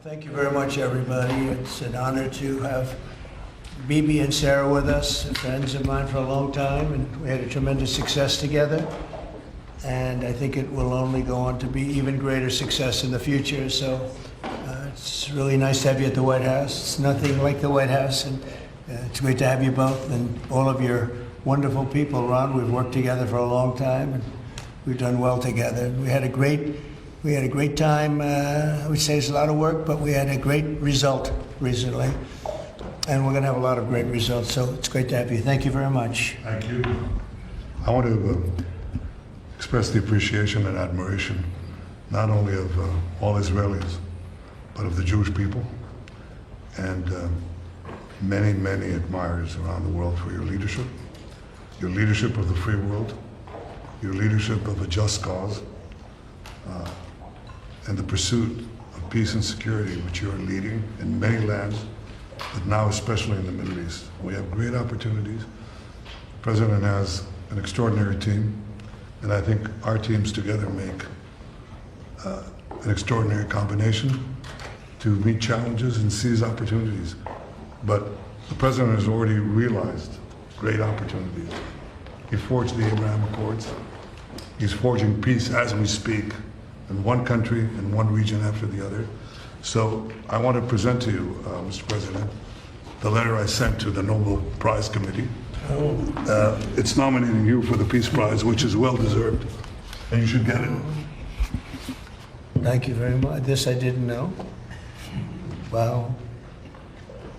Thank you very much, everybody. It's an honor to have Bibi and Sarah with us, friends of mine for a long time, and we had a tremendous success together. And I think it will only go on to be even greater success in the future. So it's really nice to have you at the White House. It's nothing like the White House, and it's great to have you both and all of your wonderful people. Ron, we've worked together for a long time, and we've done well together. We had a great time. I would say it's a lot of work, but we had a great result recently, and we're going to have a lot of great results. So it's great to have you. Thank you very much. Thank you. I want to express the appreciation and admiration, not only of all Israelis, but of the Jewish people, and many, many admirers around the world for your leadership of the free world, your leadership of a just cause, and the pursuit of peace and security, which you are leading in many lands, but now especially in the Middle East. We have great opportunities. The President has an extraordinary team, and I think our teams together make an extraordinary combination to meet challenges and seize opportunities. But the President has already realized great opportunities. He forged the Abraham Accords. He's forging peace as we speak, in one country and one region after the other. So I want to present to you, Mr. President, the letter I sent to the Nobel Prize Committee. It's nominating you for the Peace Prize, which is well deserved, and you should get it. Thank you very much. This I didn't know. Wow.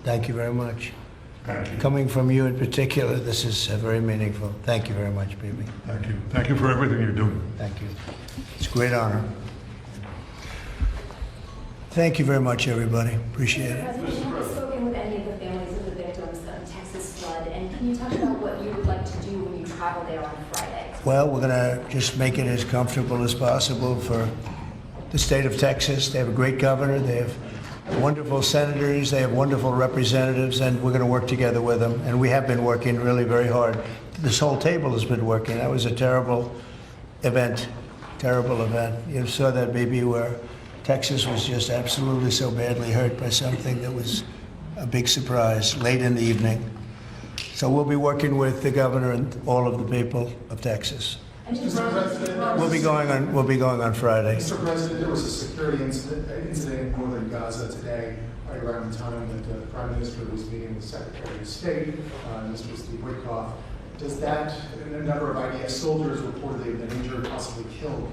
Thank you very much. Thank you. Coming from you in particular, this is very meaningful. Thank you very much, Bibi. Thank you. Thank you for everything you're doing. Thank you. It's a great honor. Thank you very much, everybody. Appreciate it. President, have you spoken with any of the families of the victims of the Texas flood? And can you talk about what you would like to do when you travel there on Friday? Well, we're going to just make it as comfortable as possible for the state of Texas. They have a great governor. They have wonderful senators. They have wonderful representatives, and we're going to work together with them. And we have been working really very hard. This whole table has been working. That was a terrible event. Terrible event. You saw that, baby, where Texas was just absolutely so badly hurt by something that was a big surprise late in the evening. So we'll be working with the governor and all of the people of Texas. We'll be going on Friday. Mr. President, there was a security incident in northern Gaza today, right around the time that the Prime Minister was meeting with Secretary of State, Mr. Steve Witkoff. Does that, and a number of IDF soldiers reportedly have been injured, possibly killed,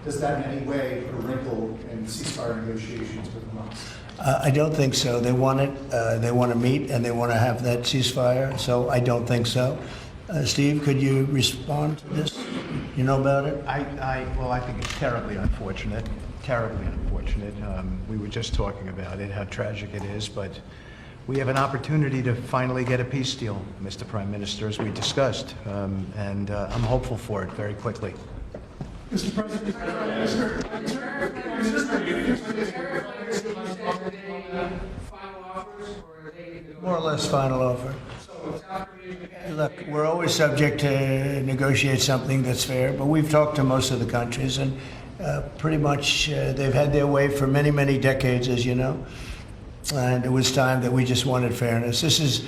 does that in any way put a wrinkle in ceasefire negotiations with Hamas? I don't think so. They want it. They want to meet, and they want to have that ceasefire. So I don't think so. Steve, could you respond to this? You know about it? Well, I think it's terribly unfortunate. Terribly unfortunate. We were just talking about it, how tragic it is, but we have an opportunity to finally get a peace deal, Mr. Prime Minister, as we discussed, and I'm hopeful for it very quickly. Mr. President, More or less final offer. Look, we're always subject to negotiate something that's fair, but we've talked to most of the countries, and pretty much they've had their way for many, many decades, as you know. And it was time that we just wanted fairness. This is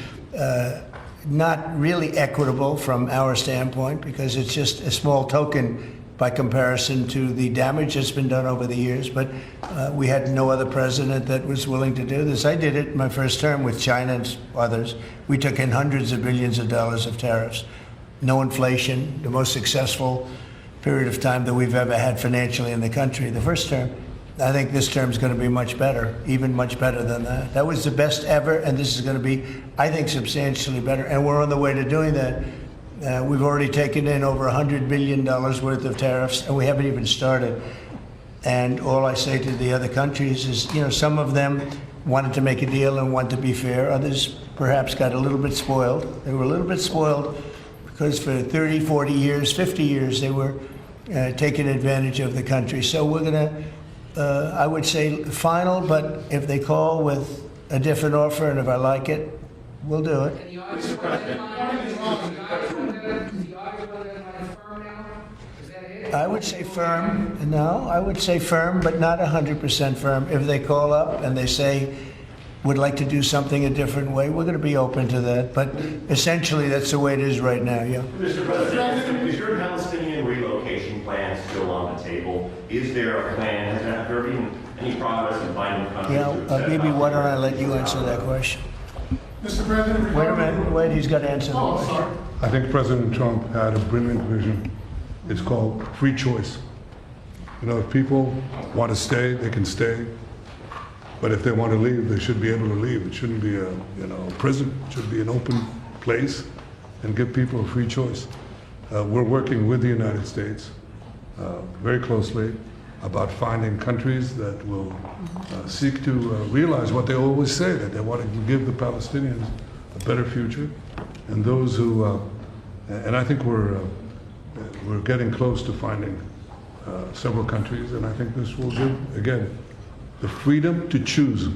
not really equitable from our standpoint, because it's just a small token by comparison to the damage that's been done over the years. But we had no other president that was willing to do this. I did it in my first term with China and others. We took in hundreds of billions of dollars of tariffs. No inflation, the most successful period of time that we've ever had financially in the country. The first term. I think this term is going to be much better, even much better than that. That was the best ever, and this is going to be, I think, substantially better. And we're on the way to doing that. We've already taken in over $100 billion worth of tariffs, and we haven't even started. And all I say to the other countries is, you know, some of them wanted to make a deal and want to be fair. Others perhaps got a little bit spoiled. They were a little bit spoiled because for 30, 40 years, 50 years, they were taking advantage of the country. So we're going to, I would say final, but if they call with a different offer and if I like it, we'll do it. Is the August budget confirmed now? Is that it? I would say firm. No, I would say firm, but not 100% firm. If they call up and they say, would like to do something a different way, we're going to be open to that. But essentially, that's the way it is right now, yeah. Mr. President, is your Palestinian relocation plan still on the table? Is there a plan? Has there been any progress in finding countries Yeah, to accept Bibi, why don't I let you Palestinians? answer that question? Mr. President, Wait a minute, wait, he's got to answer the Oh, question. sorry. I think President Trump had a brilliant vision. It's called free choice. You know, if people want to stay, they can stay. But if they want to leave, they should be able to leave. It shouldn't be a prison. It should be an open place and give people a free choice. We're working with the United States very closely about finding countries that will seek to realize what they always say, that they want to give the Palestinians a better future. And those who, and I think we're getting close to finding several countries, and I think this will give, again, the freedom to choose.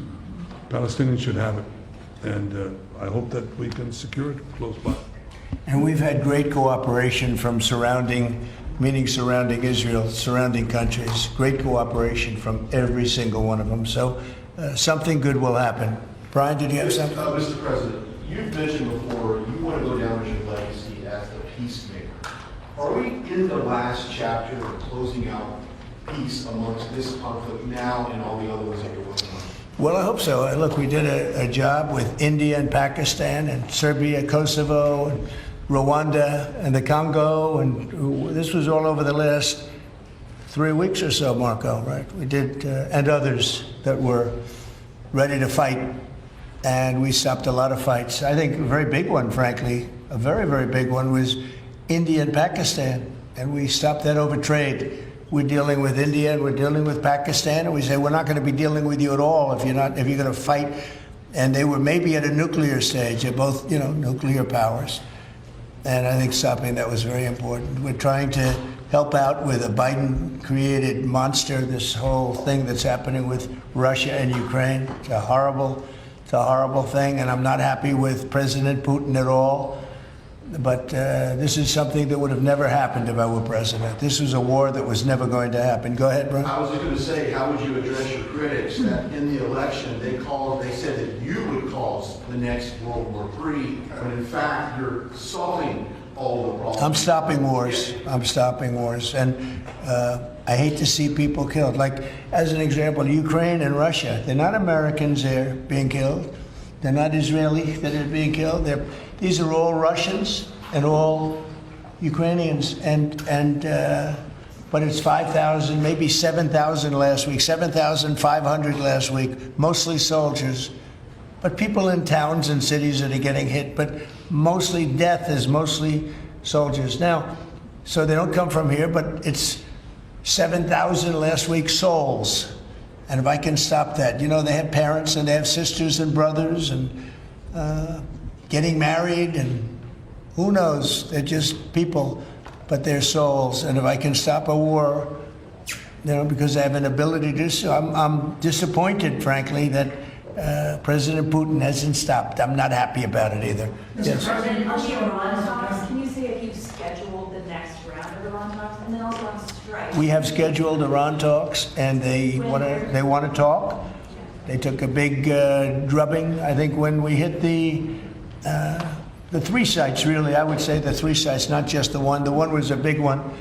Palestinians should have it, and I hope that we can secure it close by. And we've had great cooperation from surrounding Israel, surrounding countries, great cooperation from every single one of them. So something good will happen. Brian, did you have something? Mr. President, you've mentioned before you want to go down as your legacy as the peacemaker. Are we in the last chapter of closing out peace amongst this conflict now and all the other ones that you're working on? Well, I hope so. Look, we did a job with India and Pakistan and Serbia, Kosovo, and Rwanda and the Congo, and this was all over the last 3 weeks or so, Marco, right? We did, and others that were ready to fight, and we stopped a lot of fights. I think a very big one, frankly, a very, very big one was India and Pakistan, and we stopped that over trade. We're dealing with India and we're dealing with Pakistan, and we say we're not going to be dealing with you at all if you're going to fight. And they were maybe at a nuclear stage. They're both, nuclear powers. And I think stopping that was very important. We're trying to help out with a Biden-created monster, this whole thing that's happening with Russia and Ukraine. It's a horrible thing, and I'm not happy with President Putin at all. But this is something that would have never happened if I were president. This was a war that was never going to happen. Go ahead, Brian. I was just going to say, how would you address your critics that in the election they said that you would cause the next World War III, when in fact you're solving all the problems? I'm stopping wars. I'm stopping wars. And I hate to see people killed. Like, as an example, Ukraine and Russia. They're not Americans there being killed. They're not Israeli that are being killed. These are all Russians and all Ukrainians. But it's 5,000, maybe 7,000 last week, 7,500 last week, mostly soldiers. But people in towns and cities that are getting hit, but mostly death is mostly soldiers. Now, so they don't come from here, but it's 7,000 last week souls. And if I can stop that, they have parents and they have sisters and brothers and getting married, and who knows, they're just people, but they're souls. And if I can stop a war, because I have an ability to do so, I'm disappointed, frankly, that President Putin hasn't stopped. I'm not happy about it either. Yes. President, on the Iran talks, can you say if you've scheduled the next round of Iran talks, and then also on strike? We have scheduled Iran talks, and they want to talk. They took a big drubbing, I think, when we hit the 3 sites, really. I would say the 3 sites, not just the one. The one was a big one,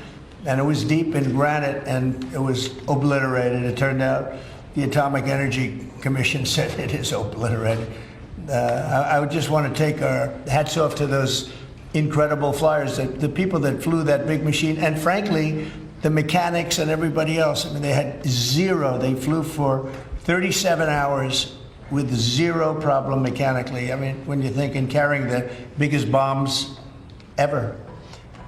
and it was deep in granite, and it was obliterated. It turned out the Atomic Energy Commission said it is obliterated. I would just want to take our hats off to those incredible flyers, the people that flew that big machine, and frankly, the mechanics and everybody else. I mean, they had zero. They flew for 37 hours with zero problem mechanically. I mean, when you think in carrying the biggest bombs ever,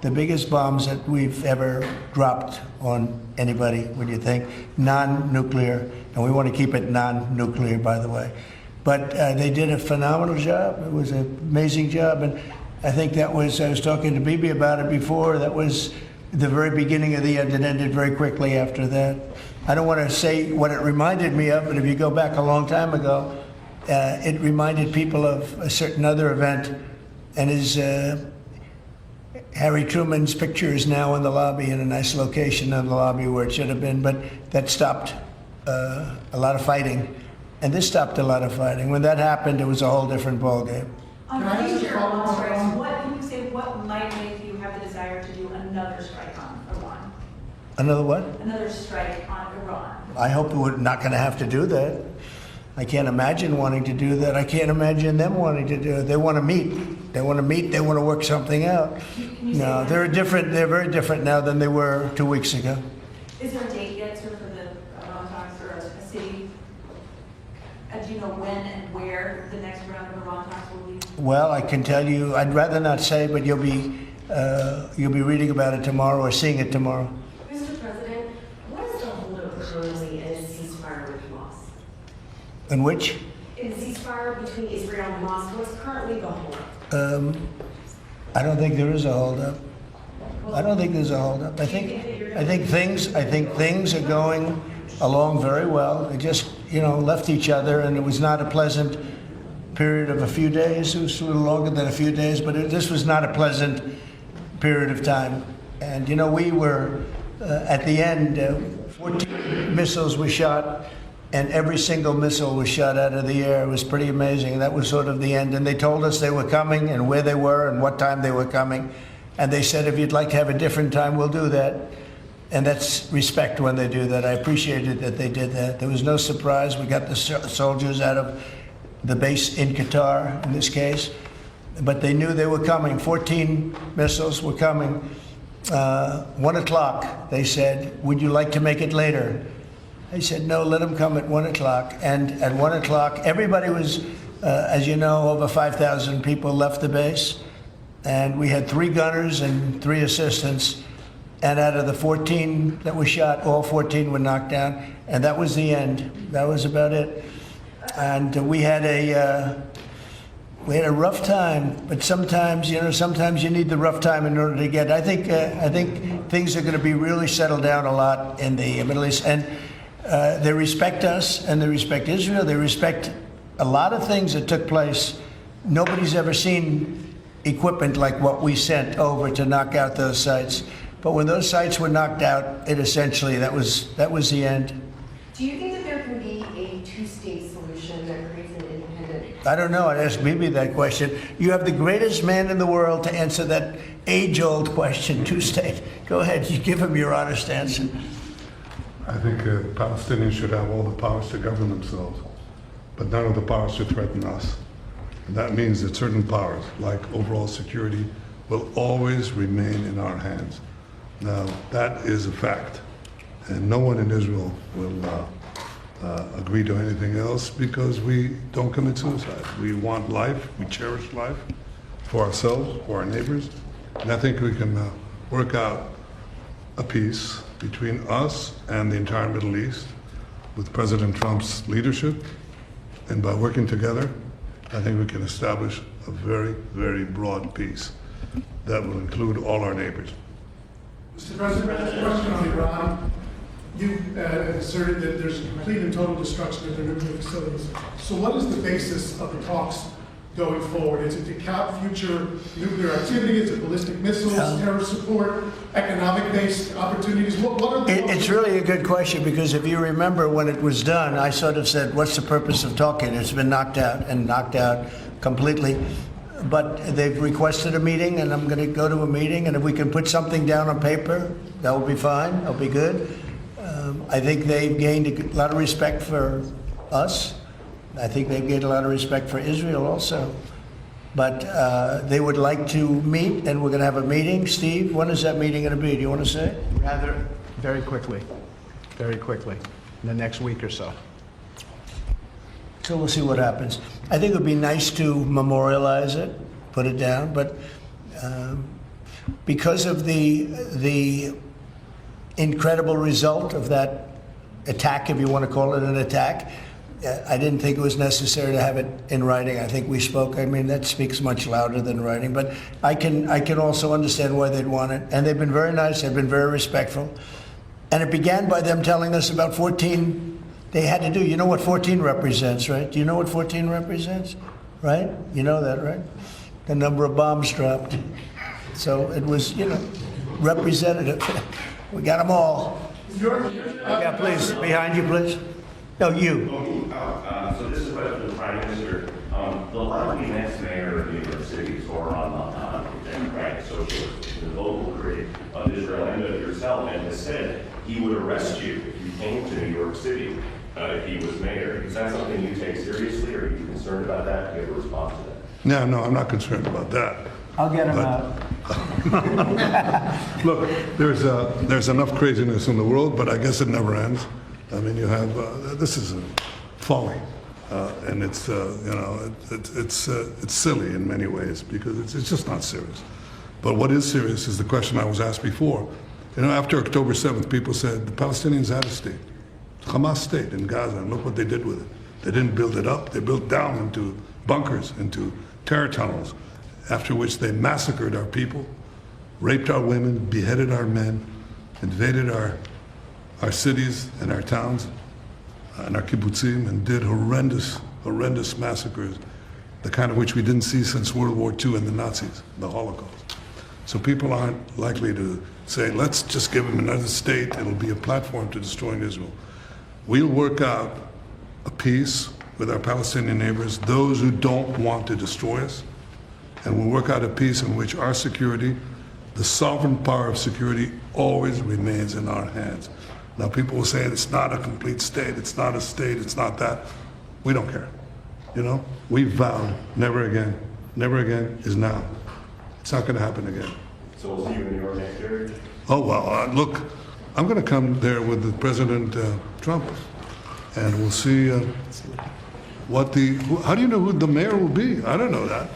the biggest bombs that we've ever dropped on anybody, when you think non-nuclear, and we want to keep it non-nuclear, by the way. But they did a phenomenal job. It was an amazing job, and I think I was talking to Bibi about it before, that was the very beginning of the end. It ended very quickly after that. I don't want to say what it reminded me of, but if you go back a long time ago, it reminded people of a certain other event, and Harry Truman's picture is now in the lobby, in a nice location in the lobby where it should have been, but that stopped a lot of fighting. And this stopped a lot of fighting. When that happened, it was a whole different ballgame. Can I ask a future follow-up Iran strikes, on- what can you say, what might make you have the desire to do another strike on Iran? Another what? Another strike on Iran? I hope we're not going to have to do that. I can't imagine wanting to do that. I can't imagine them wanting to do it. They want to meet. They want to meet. They want to work something out. Can you say No, when? they're different. They're very different now than they were 2 weeks ago. Is there a date yet, sir, for the Iran talks, or a city? Do you know when and where the next round of Iran talks will be? Well, I can tell you. I'd rather not say, but you'll be reading about it tomorrow or seeing it tomorrow. Mr. President, what is the holdup currently in a ceasefire with Hamas? In which? In the ceasefire between Israel and Hamas, what's currently the holdup? I don't think there is a holdup. I don't think there's a holdup. I think things are going along very well. They just, left each other, and it was not a pleasant period of a few days. It was a little longer than a few days, but this was not a pleasant period of time. And we were at the end, 14 missiles were shot, and every single missile was shot out of the air. It was pretty amazing. That was sort of the end. And they told us they were coming and where they were and what time they were coming. And they said, if you'd like to have a different time, we'll do that. And that's respect when they do that. I appreciated that they did that. There was no surprise. We got the soldiers out of the base in Qatar, in this case. But they knew they were coming. 14 missiles were coming. 1 o'clock, they said, would you like to make it later? I said, no, let them come at 1 o'clock. And at 1 o'clock, everybody was, as you know, over 5,000 people left the base. And we had 3 gunners and 3 assistants. And out of the 14 that were shot, all 14 were knocked down. And that was the end. That was about it. And we had a rough time. But sometimes, sometimes you need the rough time in order to get. I think things are going to be really settled down a lot in the Middle East. And they respect us, and they respect Israel. They respect a lot of things that took place. Nobody's ever seen equipment like what we sent over to knock out those sites. But when those sites were knocked out, it essentially, that was the end. Do you think that there can be a two-state solution that creates an independent? I don't know. I'd ask Bibi that question. You have the greatest man in the world to answer that age-old question, two-state. Go ahead. You give him your honest answer. I think Palestinians should have all the powers to govern themselves, but none of the powers to threaten us. And that means that certain powers, like overall security, will always remain in our hands. Now, that is a fact, and no one in Israel will agree to anything else because we don't commit suicide. We want life, we cherish life for ourselves, for our neighbors, and I think we can work out a peace between us and the entire Middle East with President Trump's leadership, and by working together, I think we can establish a very, very broad peace that will include all our neighbors. Mr. President, a question on Iran. You asserted that there's complete and total destruction of their nuclear facilities. So what is the basis of the talks going forward? Is it to cap future nuclear activity? Is it ballistic missiles, terror support, economic-based opportunities? What are the... It's really a good question, because if you remember when it was done, I sort of said, what's the purpose of talking? It's been knocked out completely. But they've requested a meeting, and I'm going to go to a meeting, and if we can put something down on paper, that will be fine, that'll be good. I think they've gained a lot of respect for us. I think they've gained a lot of respect for Israel also. But they would like to meet, and we're going to have a meeting. Steve, when is that meeting going to be? Do you want to say? Rather, very quickly, in the next week or so. So we'll see what happens. I think it would be nice to memorialize it, put it down, but because of the incredible result of that attack, if you want to call it an attack, I didn't think it was necessary to have it in writing. I think we spoke. I mean, that speaks much louder than writing. But I can also understand why they'd want it. And they've been very nice. They've been very respectful. And it began by them telling us about 14 they had to do. You know what 14 represents, right? Do you know what 14 represents? Right? You know that, right? The number of bombs dropped. So it was, representative. We got them all. Yeah, please, behind you, please. No, you. So this is a question to the Prime Minister. The likely next mayor of New York City is Oran the Democratic Socialist, the vocal critic of Israel and of yourself, and has said he would arrest you if you came to New York City if he was mayor. Is that something you take seriously, or are you concerned about that? Do you have a response to that? No, I'm not concerned about that. I'll get him But- out. Look, there's enough craziness in the world, but I guess it never ends. I mean, you have this is folly, and it's silly in many ways because it's just not serious. But what is serious is the question I was asked before. After October 7th, people said the Palestinians had a state, Hamas state in Gaza, and look what they did with it. They didn't build it up; they built down into bunkers, into terror tunnels. After which they massacred our people, raped our women, beheaded our men, invaded our cities and our towns and our kibbutzim, and did horrendous massacres, the kind of which we didn't see since World War II and the Nazis, the Holocaust. So people aren't likely to say, let's just give them another state, it'll be a platform to destroying Israel. We'll work out a peace with our Palestinian neighbors, those who don't want to destroy us, and we'll work out a peace in which our security, the sovereign power of security, always remains in our hands. Now people will say it's not a complete state, it's not a state, it's not that. We don't care. We vowed never again. Never again is now. It's not going to happen again. So we'll see you in New York next year? Oh, well, look, I'm going to come there with the President Trump, and we'll see how do you know who the mayor will be? I don't know that.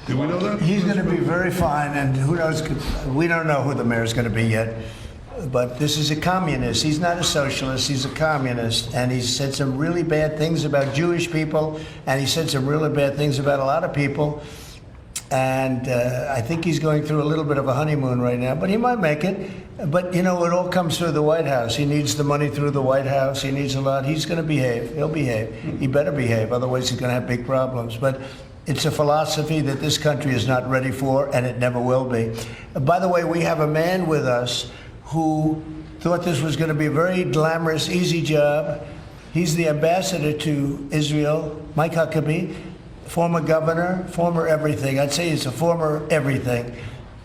Do we know that? He's going to be very fine, and who knows, we don't know who the mayor's going to be yet. But this is a communist. He's not a socialist, he's a communist. And he said some really bad things about Jewish people, and he said some really bad things about a lot of people. And I think he's going through a little bit of a honeymoon right now, but he might make it. But, it all comes through the White House. He needs the money through the White House. He needs a lot. He's going to behave. He'll behave. He better behave, otherwise he's going to have big problems. But it's a philosophy that this country is not ready for, and it never will be. By the way, we have a man with us who thought this was going to be a very glamorous, easy job. He's the ambassador to Israel, Mike Huckabee, former governor, former everything. I'd say he's a former everything,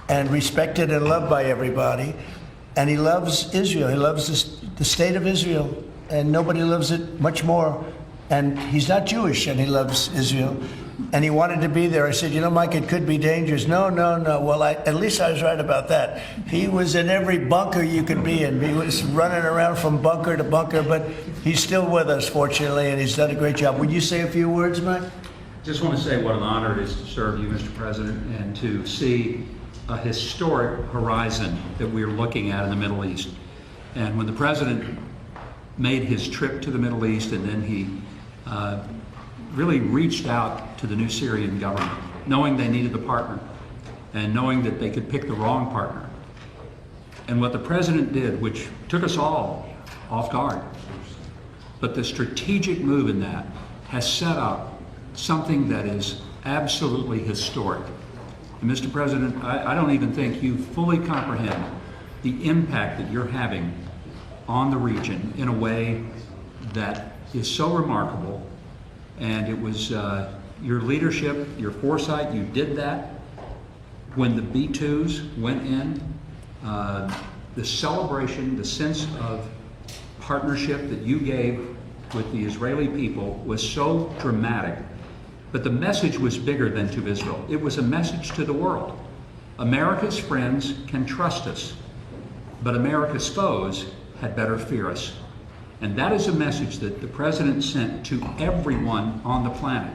and respected and loved by everybody. And he loves Israel. He loves the state of Israel, and nobody loves it much more. And he's not Jewish, and he loves Israel. And he wanted to be there. I said, Mike, it could be dangerous. No. Well, at least I was right about that. He was in every bunker you could be in. He was running around from bunker to bunker, but he's still with us, fortunately, and he's done a great job. Would you say a few words, Mike? Just want to say what an honor it is to serve you, Mr. President, and to see a historic horizon that we're looking at in the Middle East. And when the President made his trip to the Middle East, and then he really reached out to the new Syrian government, knowing they needed a partner, and knowing that they could pick the wrong partner. And what the President did, which took us all off guard, but the strategic move in that has set up something that is absolutely historic. And Mr. President, I don't even think you fully comprehend the impact that you're having on the region in a way that is so remarkable. And it was your leadership, your foresight, you did that. When the B-2s went in, the celebration, the sense of partnership that you gave with the Israeli people was so dramatic. But the message was bigger than to Israel. It was a message to the world. America's friends can trust us, but America's foes had better fear us. And that is a message that the President sent to everyone on the planet.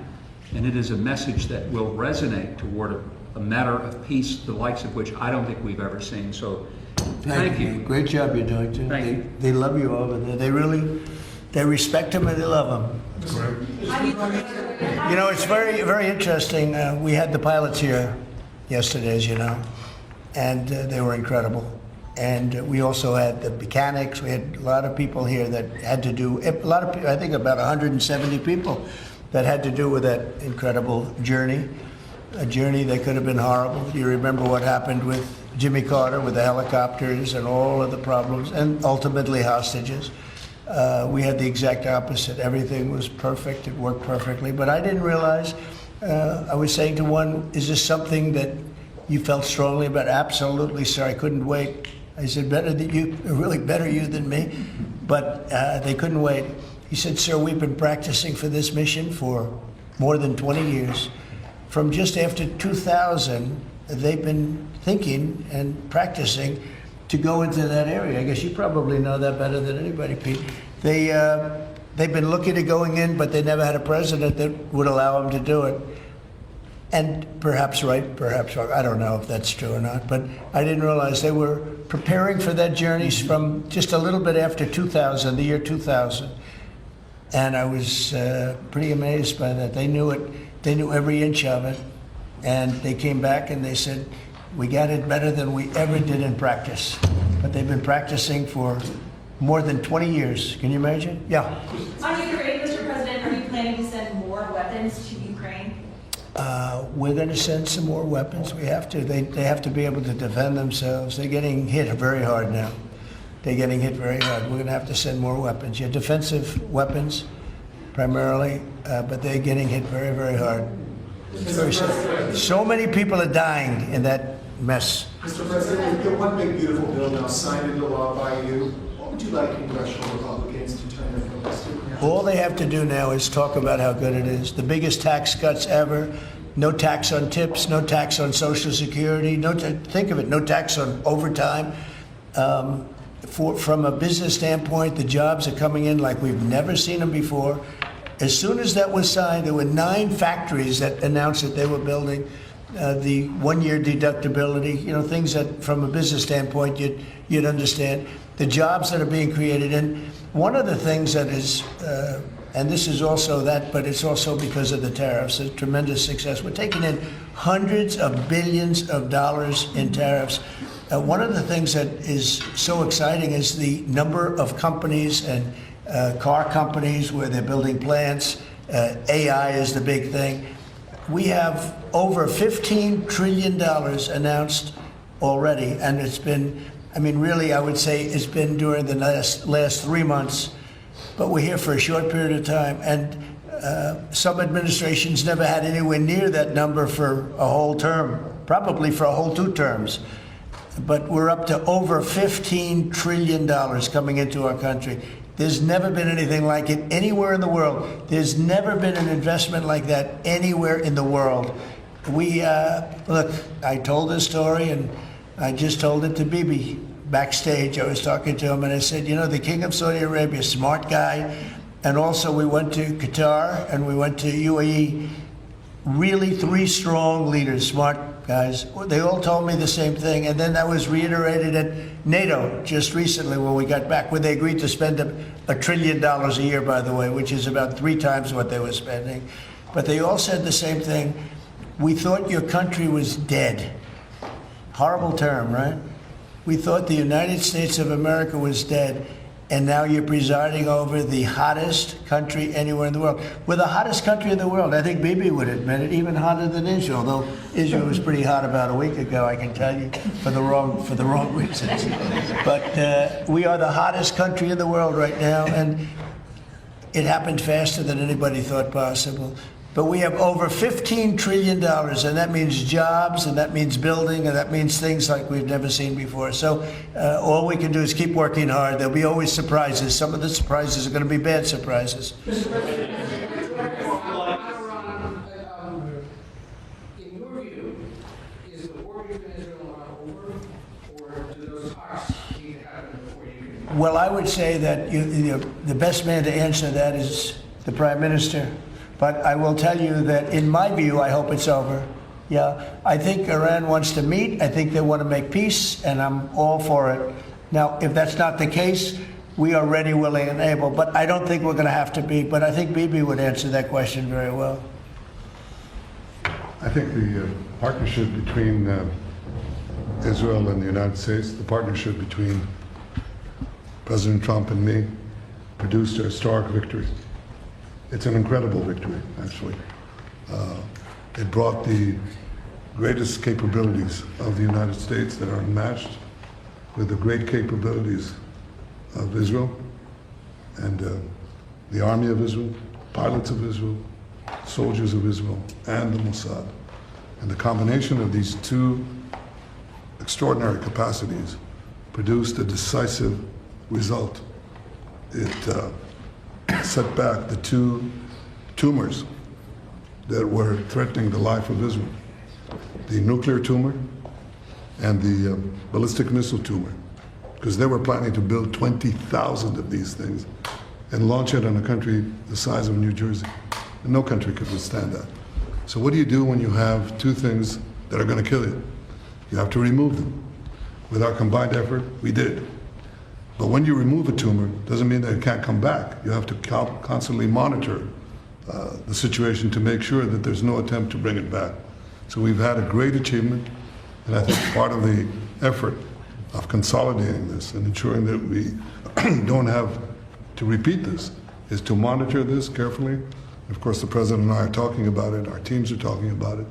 And it is a message that will resonate toward a matter of peace, the likes of which I don't think we've ever seen. So thank you. Great job you're doing, too. Thank you. They love you over there. They respect him and they love him. It's very, very interesting. We had the pilots here yesterday, as you know, and they were incredible. And we also had the mechanics. We had a lot of people here that had to do, I think about 170 people that had to do with that incredible journey. a journey that could have been horrible. You remember what happened with Jimmy Carter with the helicopters and all of the problems, and ultimately hostages. We had the exact opposite. Everything was perfect. It worked perfectly. But I didn't realize, I was saying to one, is this something that you felt strongly about? Absolutely, sir. I couldn't wait. I said, better than you, really better you than me. But they couldn't wait. He said, sir, we've been practicing for this mission for more than 20 years. From just after 2000, they've been thinking and practicing to go into that area. I guess you probably know that better than anybody, Pete. They've been looking at going in, but they never had a president that would allow them to do it. And perhaps right, perhaps wrong. I don't know if that's true or not, but I didn't realize they were preparing for that journey from just a little bit after 2000, the year 2000. And I was pretty amazed by that. They knew it. They knew every inch of it. And they came back and they said, we got it better than we ever did in practice. But they've been practicing for more than 20 years. Can you imagine? Yeah. On Ukraine, Mr. President, are you planning to send more weapons to Ukraine? We're going to send some more weapons. We have to. They have to be able to defend themselves. They're getting hit very hard now. They're getting hit very hard. We're going to have to send more weapons. Yeah, defensive weapons primarily, but they're getting hit very, very hard. Very sad. So many people are dying in that mess. Mr. President, the one big beautiful bill now signed into law by you. What would you like congressional Republicans to turn their focus to? All they have to do now is talk about how good it is. The biggest tax cuts ever. No tax on tips, no tax on Social Security, think of it, no tax on overtime. From a business standpoint, the jobs are coming in like we've never seen them before. As soon as that was signed, there were 9 factories that announced that they were building the 1-year deductibility, things that from a business standpoint you'd understand. The jobs that are being created. And one of the things that is, and this is also that, but it's also because of the tariffs, a tremendous success. We're taking in hundreds of billions of dollars in tariffs. One of the things that is so exciting is the number of companies and car companies where they're building plants. AI is the big thing. We have over $15 trillion announced already, and it's been, really, I would say it's been during the last 3 months, but we're here for a short period of time, and some administrations never had anywhere near that number for a whole term, probably for a whole 2 terms. But we're up to over $15 trillion coming into our country. There's never been anything like it anywhere in the world. There's never been an investment like that anywhere in the world. Look, I told this story, and I just told it to Bibi backstage. I was talking to him, and I said, the King of Saudi Arabia, smart guy. And also we went to Qatar, and we went to UAE. Really 3 strong leaders, smart guys. They all told me the same thing, and then that was reiterated at NATO just recently when we got back, where they agreed to spend $1 trillion a year, by the way, which is about 3 times what they were spending. But they all said the same thing. We thought your country was dead. Horrible term, right? We thought the United States of America was dead, and now you're presiding over the hottest country anywhere in the world. We're the hottest country in the world. I think Bibi would admit it, even hotter than Israel, though Israel was pretty hot about a week ago, I can tell you, for the wrong reasons. But we are the hottest country in the world right now, and it happened faster than anybody thought possible. But we have over $15 trillion, and that means jobs, and that means building, and that means things like we've never seen before. So all we can do is keep working hard. There'll be always surprises. Some of the surprises are going to be bad surprises. In your view, is the war between Israel and Iran over, or do those talks need to happen before you can? Well, I would say that the best man to answer that is the Prime Minister. But I will tell you that in my view, I hope it's over. Yeah, I think Iran wants to meet. I think they want to make peace, and I'm all for it. Now, if that's not the case, we are ready, willing, and able. But I don't think we're going to have to be. But I think Bibi would answer that question very well. I think the partnership between Israel and the United States, the partnership between President Trump and me, produced a historic victory. It's an incredible victory, actually. It brought the greatest capabilities of the United States that are unmatched with the great capabilities of Israel and the army of Israel, pilots of Israel, soldiers of Israel, and the Mossad. And the combination of these two extraordinary capacities produced a decisive result. It set back the two tumors that were threatening the life of Israel, the nuclear tumor and the ballistic missile tumor, because they were planning to build 20,000 of these things and launch it on a country the size of New Jersey. And no country could withstand that. So what do you do when you have two things that are going to kill you? You have to remove them. With our combined effort, we did. But when you remove a tumor, doesn't mean that it can't come back. You have to constantly monitor the situation to make sure that there's no attempt to bring it back. So we've had a great achievement, and I think part of the effort of consolidating this and ensuring that we don't have to repeat this is to monitor this carefully. Of course, the President and I are talking about it, our teams are talking about it,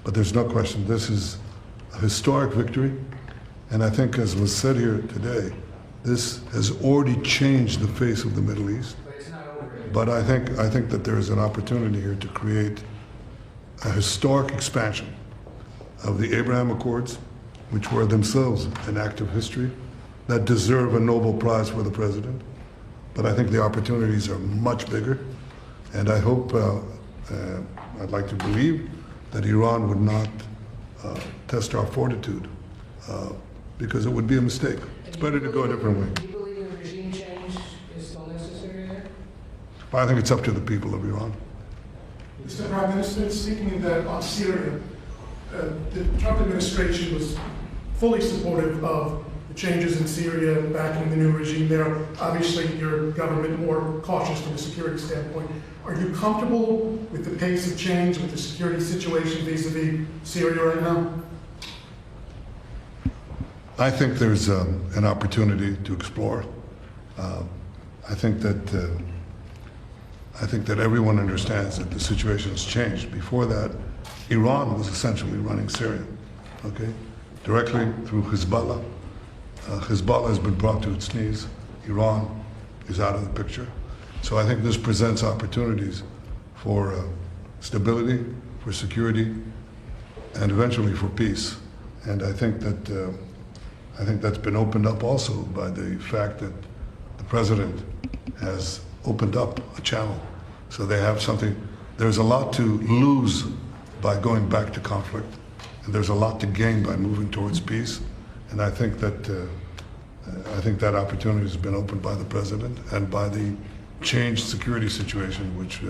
but there's no question this is a historic victory, and I think, as was said here today, this has already changed the face of the Middle East. But I think that there is an opportunity here to create a historic expansion of the Abraham Accords, which were themselves an act of history, that deserve a Nobel Prize for the President. But I think the opportunities are much bigger, and I hope, I'd like to believe that Iran would not test our fortitude, because it would be a mistake. It's better to go a different way. Do you believe a regime change is still necessary there? But I think it's up to the people of Iran. Mr. Prime Minister, speaking that on Syria, the Trump administration was fully supportive of the changes in Syria and backing the new regime there. Obviously, your government more cautious from a security standpoint. Are you comfortable with the pace of change, with the security situation vis-a-vis Syria right now? I think there's an opportunity to explore. I think that everyone understands that the situation has changed. Before that, Iran was essentially running Syria, okay, directly through Hezbollah. Hezbollah has been brought to its knees. Iran is out of the picture. So I think this presents opportunities for stability, for security, and eventually for peace. And I think that's been opened up also by the fact that the president has opened up a channel. So they have something, there's a lot to lose by going back to conflict, and there's a lot to gain by moving towards peace. And I think that opportunity has been opened by the president and by the changed security situation which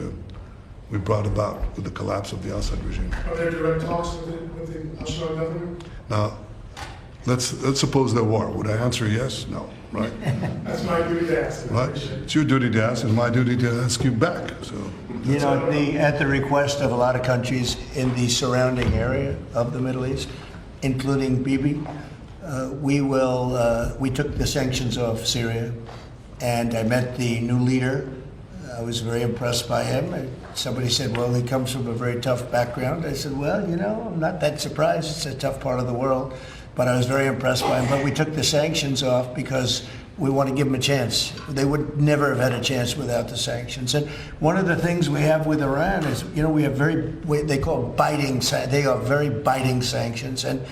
we brought about with the collapse of the Assad regime. Are there direct talks with the Al-Shabaab government? Now, let's suppose there were. Would I answer yes? No, right? That's my duty to ask. Right? It's your duty to ask, and my duty to ask you back. So, You know, at the request of a lot of countries in the surrounding area of the Middle East, including Bibi, we took the sanctions off Syria, and I met the new leader. I was very impressed by him. Somebody said, well, he comes from a very tough background. I said, well, you know, I'm not that surprised. It's a tough part of the world. But I was very impressed by him. But we took the sanctions off because we want to give them a chance. They would never have had a chance without the sanctions. And one of the things we have with Iran is, you know, we have they call biting, they are very biting sanctions. And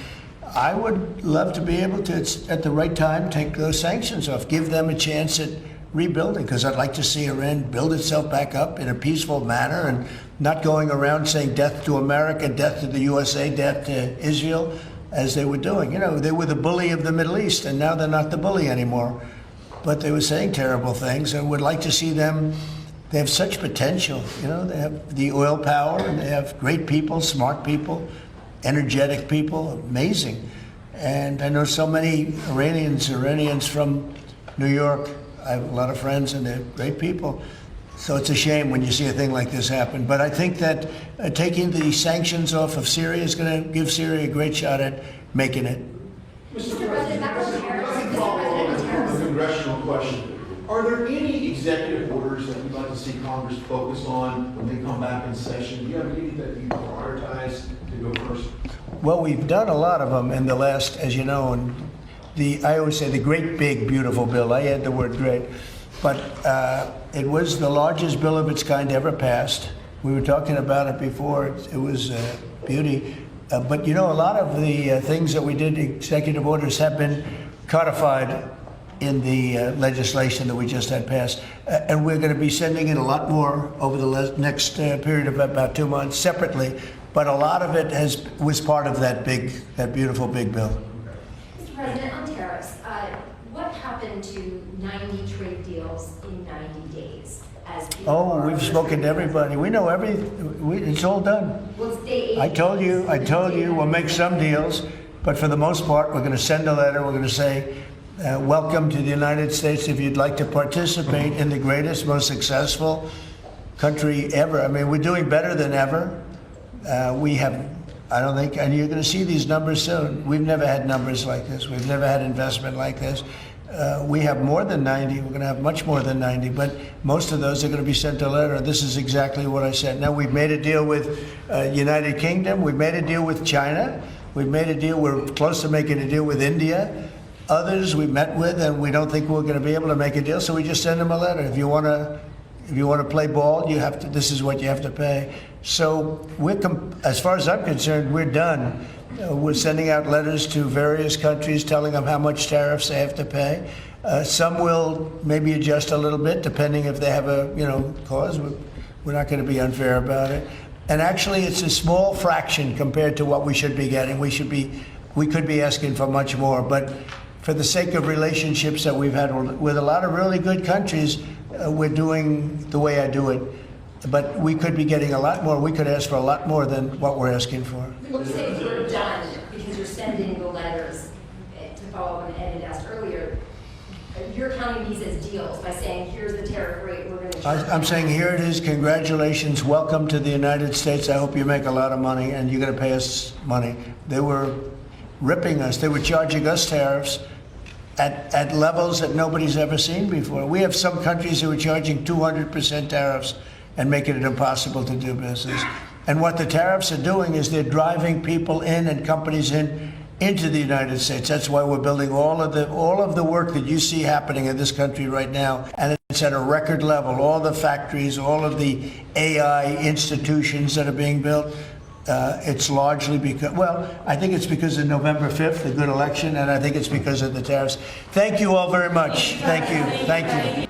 I would love to be able to, at the right time, take those sanctions off, give them a chance at rebuilding, because I'd like to see Iran build itself back up in a peaceful manner and not going around saying death to America, death to the USA, death to Israel, as they were doing. You know, they were the bully of the Middle East, and now they're not the bully anymore. But they were saying terrible things, and would like to see them. They have such potential. You know, they have the oil power, and they have great people, smart people, energetic people, amazing. And I know so many Iranians from New York. I have a lot of friends, and they're great people. So it's a shame when you see a thing like this happen. But I think that taking the sanctions off of Syria is going to give Syria a great shot at making it. Mr. President, that was Let me follow up with a congressional question. Are there any executive orders that you'd like to see Congress focus on when they come back in session? Do you have any that you prioritize to go first? Well, we've done a lot of them in the last, as you know, and I always say the great, big, beautiful bill. I add the word great. But it was the largest bill of its kind ever passed. We were talking about it before. It was beauty. But you know, a lot of the things that we did, executive orders, have been codified in the legislation that we just had passed. And we're going to be sending in a lot more over the next period of about 2 months separately. But a lot of it was part of that beautiful big bill. Mr. President, on tariffs, what happened to 90 trade deals in 90 days? Oh, we've spoken to everybody. We know it's all done. Well, it's day 8. I told you, we'll make some deals, but for the most part, we're going to send a letter. We're going to say, welcome to the United States. If you'd like to participate in the greatest, most successful country ever. I mean, we're doing better than ever. We have, I don't think, and you're going to see these numbers soon. We've never had numbers like this. We've never had investment like this. We have more than 90. We're going to have much more than 90, but most of those are going to be sent a letter. This is exactly what I said. Now, we've made a deal with United Kingdom. We've made a deal with China. We've made a deal. We're close to making a deal with India. Others we met with, and we don't think we're going to be able to make a deal, so we just send them a letter. If you want to play ball, you have to. This is what you have to pay. So as far as I'm concerned, we're done. We're sending out letters to various countries telling them how much tariffs they have to pay. Some will maybe adjust a little bit depending if they have a cause. We're not going to be unfair about it. And actually, it's a small fraction compared to what we should be getting. We could be asking for much more. But for the sake of relationships that we've had with a lot of really good countries, we're doing the way I do it. But we could be getting a lot more. We could ask for a lot more than what we're asking for. Let's say you're done because you're sending the letters to follow up on Ed had asked earlier. You're counting these as deals by saying, here's the tariff rate we're going to charge. I'm saying, here it is. Congratulations. Welcome to the United States. I hope you make a lot of money, and you're going to pay us money. They were ripping us. They were charging us tariffs at levels that nobody's ever seen before. We have some countries who are charging 200% tariffs and making it impossible to do business. And what the tariffs are doing is they're driving people in and companies into the United States. That's why we're building all of the work that you see happening in this country right now, and it's at a record level. All the factories, all of the AI institutions that are being built. It's largely because, I think it's because of November 5th, the good election, and I think it's because of the tariffs. Thank you all very much. Thank you.